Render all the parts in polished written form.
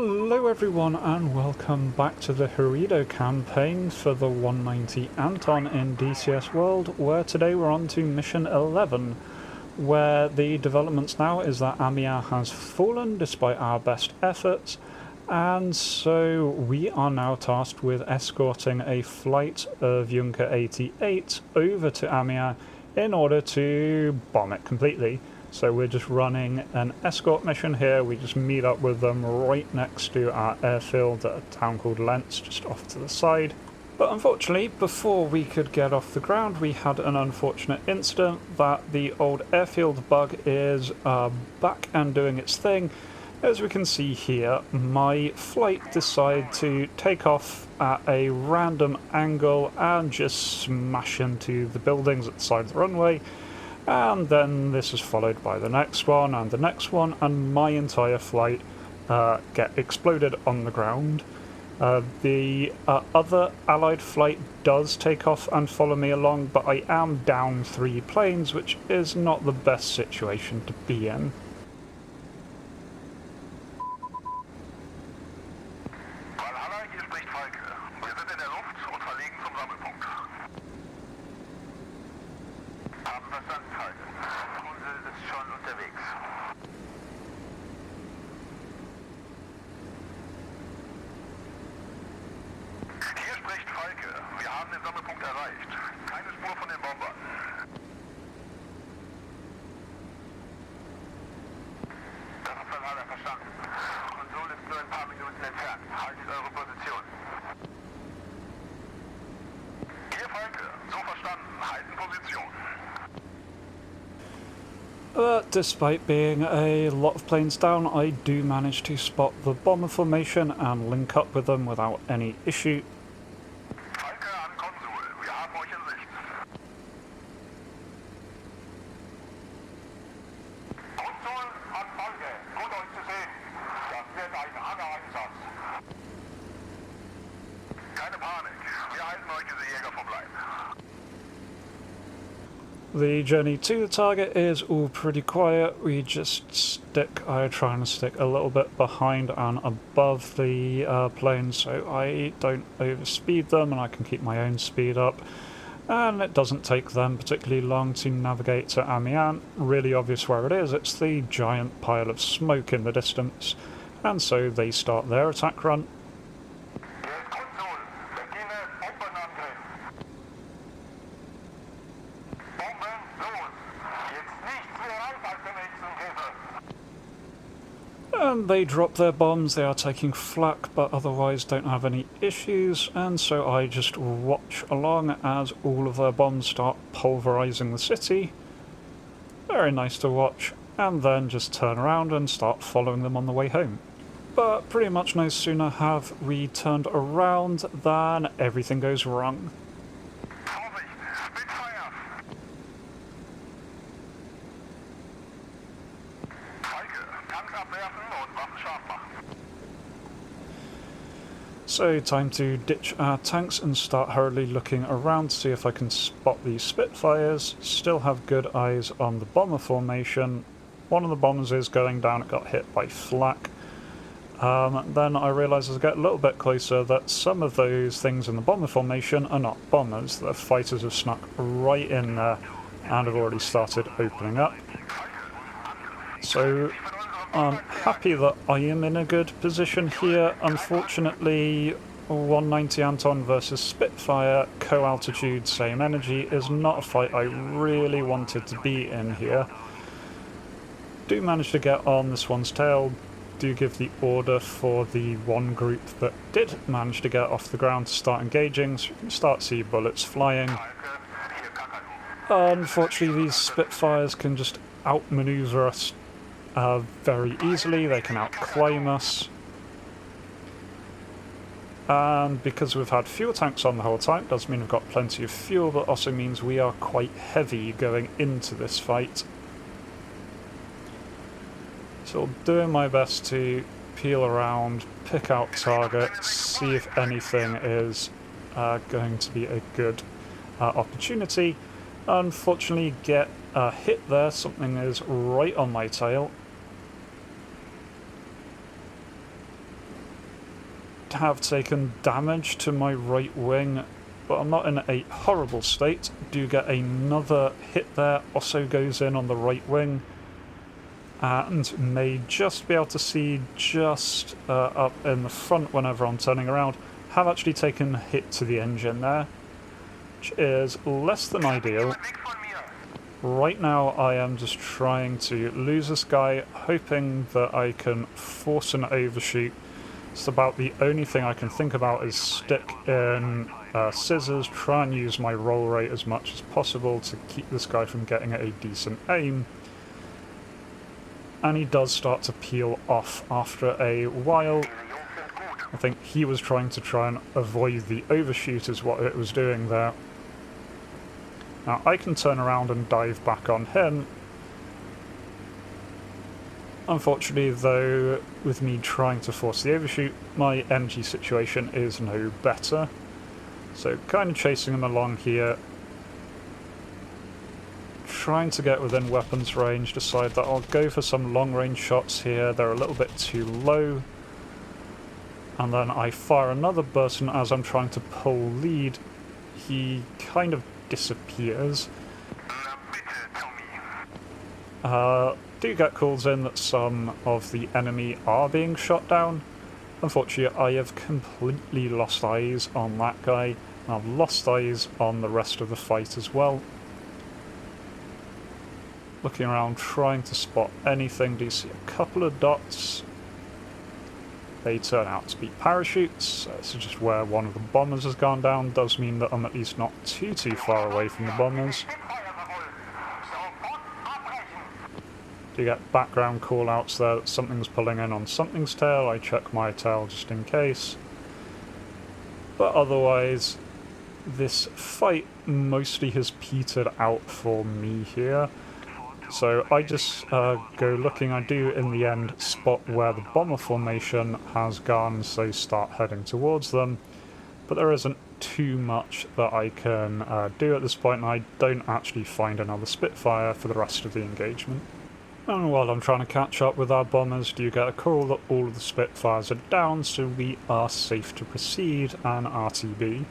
Hello everyone and welcome back to the Horrido Campaign for the 190 Anton in DCS World, where today we're on to Mission 11, where the developments now is that Amiens has fallen despite our best efforts, and so we are now tasked with escorting a flight of Junker 88 over to Amiens in order to bomb it completely. So we're just running an escort mission here. We just meet up with them right next to our airfield at a town called Lens, just off to the side. But unfortunately, before we could get off the ground, we had an unfortunate incident that the old airfield bug is back and doing its thing. As we can see here, my flight decided to take off at a random angle and just smash into the buildings at the side of the runway. And then this is followed by the next one and the next one, and my entire flight get exploded on the ground. The other allied flight does take off and follow me along, but I am down 3 planes, which is not the best situation to be in. But despite being a lot of planes down, I do manage to spot the bomber formation and link up with them without any issue. The journey to the target is all pretty quiet. We just I try and stick a little bit behind and above the planes so I don't overspeed them and I can keep my own speed up. And it doesn't take them particularly long to navigate to Amiens. Really obvious where it is. It's the giant pile of smoke in the distance. And so they start their attack run. And they drop their bombs. They are taking flak, but otherwise don't have any issues, and so I just watch along as all of their bombs start pulverizing the city. Very nice to watch, and then just turn around and start following them on the way home. But pretty much no sooner have we turned around than everything goes wrong. So time to ditch our tanks and start hurriedly looking around to see if I can spot these Spitfires. Still have good eyes on the bomber formation. One of the bombers is going down, it got hit by flak. Then I realise as I get a little bit closer that some of those things in the bomber formation are not bombers. The fighters have snuck right in there and have already started opening up. So I'm happy that I am in a good position here. Unfortunately, 190 Anton versus Spitfire, co-altitude, same energy, is not a fight I really wanted to be in here. Do manage to get on this one's tail, do give the order for the one group that did manage to get off the ground to start engaging, so you can start to see bullets flying. Unfortunately, these Spitfires can just outmaneuver us very easily. They can outclimb us, and because we've had fuel tanks on the whole time, does mean we've got plenty of fuel, but also means we are quite heavy going into this fight. So doing my best to peel around, pick out targets, see if anything is going to be a good opportunity. Unfortunately, get hit there. Something is right on my tail. have taken damage to my right wing, but I'm not in a horrible state. Do get another hit there, also goes in on the right wing, and may just be able to see just up in the front whenever I'm turning around. Have actually taken a hit to the engine there, which is less than ideal. Right now I am just trying to lose this guy, hoping that I can force an overshoot. It's about the only thing I can think about is stick in scissors, try and use my roll rate as much as possible to keep this guy from getting a decent aim. And he does start to peel off after a while. I think he was trying and avoid the overshoot is what it was doing there. Now I can turn around and dive back on him. Unfortunately though, with me trying to force the overshoot, my energy situation is no better. So kind of chasing him along here. Trying to get within weapons range, decide that I'll go for some long range shots here. They're a little bit too low. And then I fire another burst, and as I'm trying to pull lead, he kind of disappears. Do get calls in that some of the enemy are being shot down. Unfortunately, I have completely lost eyes on that guy, and I've lost eyes on the rest of the fight as well. Looking around, trying to spot anything. Do you see a couple of dots? They turn out to be parachutes. This is just where one of the bombers has gone down. Does mean that I'm at least not too far away from the bombers. Do get background call-outs there that something's pulling in on something's tail. I check my tail just in case. But otherwise, this fight mostly has petered out for me here. So I just go looking. I do in the end spot where the bomber formation has gone, so start heading towards them. But there isn't too much that I can do at this point, and I don't actually find another Spitfire for the rest of the engagement. And while I'm trying to catch up with our bombers, do you get a call that all of the Spitfires are down, so we are safe to proceed and RTB.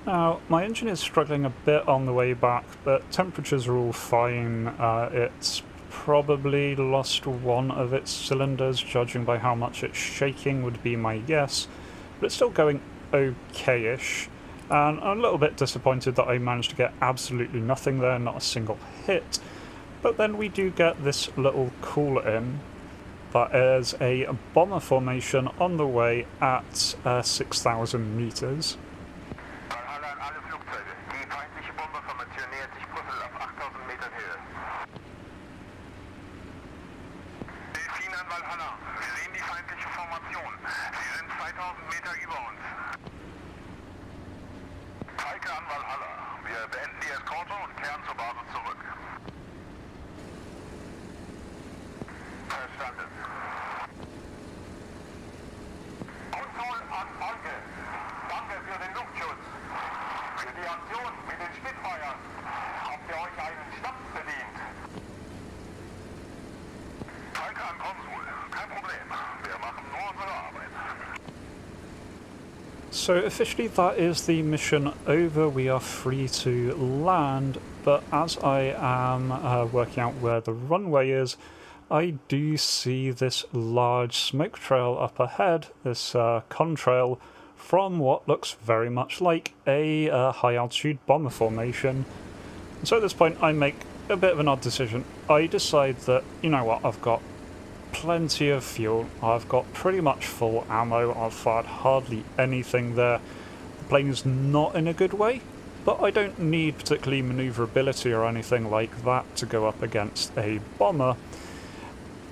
Now, my engine is struggling a bit on the way back, but temperatures are all fine. It's probably lost one of its cylinders, judging by how much it's shaking would be my guess, but it's still going okay-ish. And I'm a little bit disappointed that I managed to get absolutely nothing there, not a single hit. But then we do get this little call in. That is a bomber formation on the way at 6,000 meters. So officially that is the mission over. We are free to land, but as I am working out where the runway is, I do see this large smoke trail up ahead, this contrail, from what looks very much like a high altitude bomber formation. And so at this point I make a bit of an odd decision. I decide that, you know what, I've got plenty of fuel, I've got pretty much full ammo, I've fired hardly anything there. The plane is not in a good way, but I don't need particularly manoeuvrability or anything like that to go up against a bomber.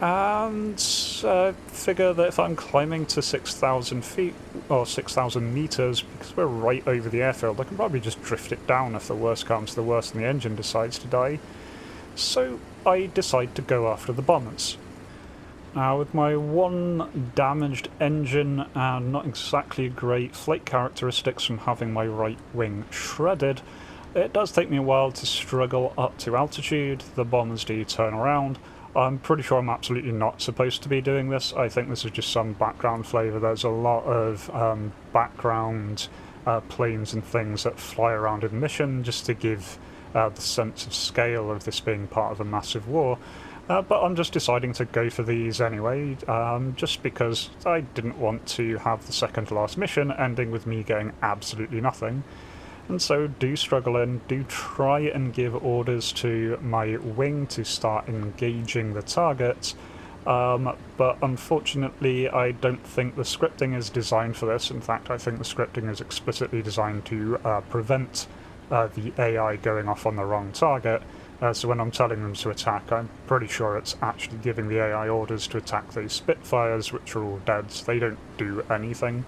And figure that if I'm climbing to 6,000 feet, or 6,000 meters, because we're right over the airfield, I can probably just drift it down if the worst comes to the worst and the engine decides to die. So I decide to go after the bombers. Now, with my one damaged engine and not exactly great flight characteristics from having my right wing shredded, it does take me a while to struggle up to altitude. The bombers do turn around. I'm pretty sure I'm absolutely not supposed to be doing this. I think this is just some background flavour. There's a lot of background planes and things that fly around in mission just to give the sense of scale of this being part of a massive war. But I'm just deciding to go for these anyway, just because I didn't want to have the second to last mission ending with me getting absolutely nothing. And so do struggle in, do try and give orders to my wing to start engaging the target, but unfortunately I don't think the scripting is designed for this. In fact, I think the scripting is explicitly designed to prevent the AI going off on the wrong target. So when I'm telling them to attack, I'm pretty sure it's actually giving the AI orders to attack those Spitfires, which are all dead, so they don't do anything.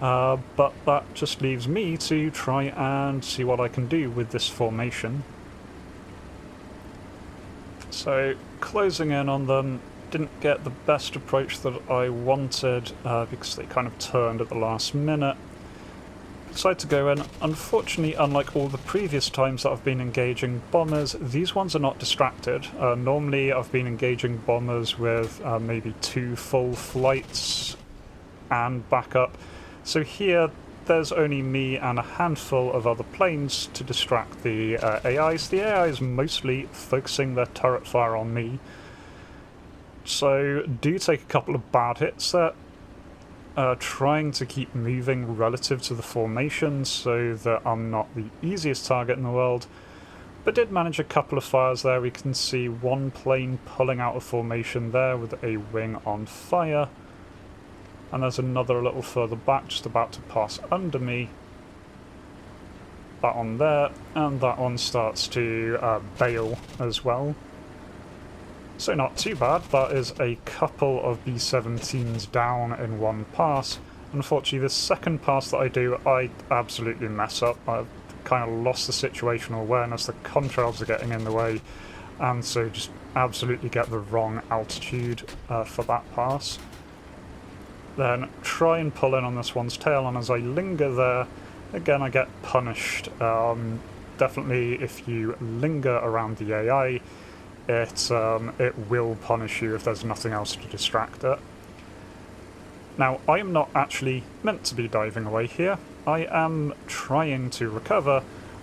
But that just leaves me to try and see what I can do with this formation. So, closing in on them, didn't get the best approach that I wanted, because they kind of turned at the last minute. Decided to go in. Unfortunately, unlike all the previous times that I've been engaging bombers, these ones are not distracted. Normally I've been engaging bombers with maybe 2 full flights and backup. So here, there's only me and a handful of other planes to distract the AIs. The AI is mostly focusing their turret fire on me. So do take a couple of bad hits there. Trying to keep moving relative to the formation so that I'm not the easiest target in the world. But did manage a couple of fires there. We can see one plane pulling out of formation there with a wing on fire. And there's another a little further back, just about to pass under me. That one there, and that one starts to bail as well. So not too bad. That is a couple of B-17s down in one pass. Unfortunately, the second pass that I do, I absolutely mess up. I've kind of lost the situational awareness, the contrails are getting in the way, and so just absolutely get the wrong altitude for that pass. Then try and pull in on this one's tail, and as I linger there, again I get punished. Definitely if you linger around the AI, it will punish you if there's nothing else to distract it. Now, I am not actually meant to be diving away here. I am trying to recover.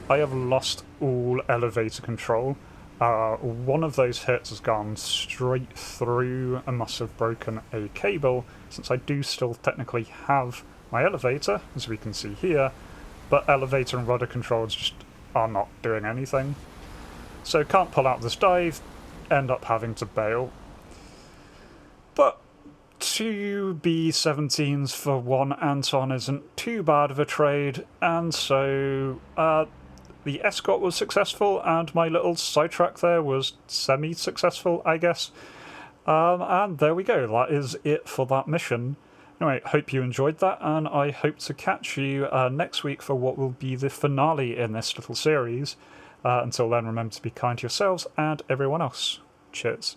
I have lost all elevator control. One of those hits has gone straight through and must have broken a cable, since I do still technically have my elevator, as we can see here, but elevator and rudder controls just are not doing anything. So can't pull out this dive, end up having to bail. But 2 B-17s for 1 Anton isn't too bad of a trade, and so the Escort was successful, and my little sidetrack there was semi-successful, I guess. And there we go, that is it for that mission. Anyway, hope you enjoyed that, and I hope to catch you next week for what will be the finale in this little series. Until then, remember to be kind to yourselves and everyone else. Cheers.